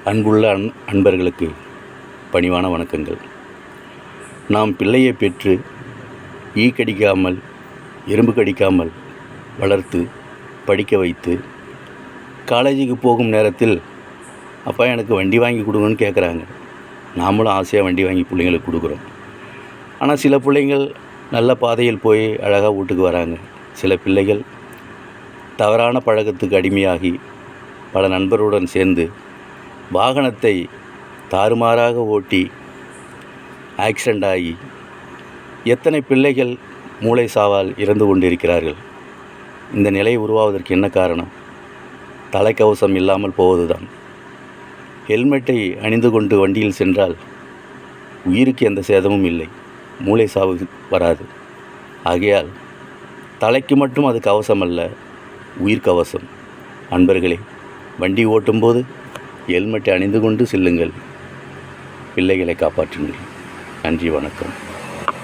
அன்புள்ள அன்பர்களுக்கு பணிவான வணக்கங்கள். நாம் பிள்ளையை பெற்று ஈ கடிக்காமல் எறும்பு கடிக்காமல் வளர்த்து படிக்க வைத்து காலேஜுக்கு போகும் நேரத்தில் அப்பா எனக்கு வண்டி வாங்கி கொடுங்கன்னு கேட்குறாங்க. நாமளும் ஆசையாக வண்டி வாங்கி பிள்ளைங்களுக்கு கொடுக்குறோம். ஆனால் சில பிள்ளைங்கள் நல்ல பாதையில் போய் அழகாக வீட்டுக்கு வராங்க. சில பிள்ளைகள் தவறான பழக்கத்துக்கு அடிமையாகி பல நண்பருடன் சேர்ந்து வாகனத்தை தாறுமாறாக ஓட்டி ஆக்சிடெண்ட் ஆகி எத்தனை பிள்ளைகள் மூளை சாவால் இறந்து கொண்டிருக்கிறார்கள். இந்த நிலை உருவாவதற்கு என்ன காரணம்? தலைக்கவசம் இல்லாமல் போவதுதான். ஹெல்மெட்டை அணிந்து கொண்டு வண்டியில் சென்றால் உயிருக்கு எந்த சேதமும் இல்லை, மூளை சாவு வராது. ஆகையால் தலைக்கு மட்டும் அது கவசம் அல்ல, உயிர் கவசம். அன்பர்களே, வண்டி ஓட்டும்போது ஹெல்மெட்டை அணிந்து கொண்டு செல்லுங்கள். பிள்ளைகளை காப்பாற்றுங்கள். நன்றி, வணக்கம்.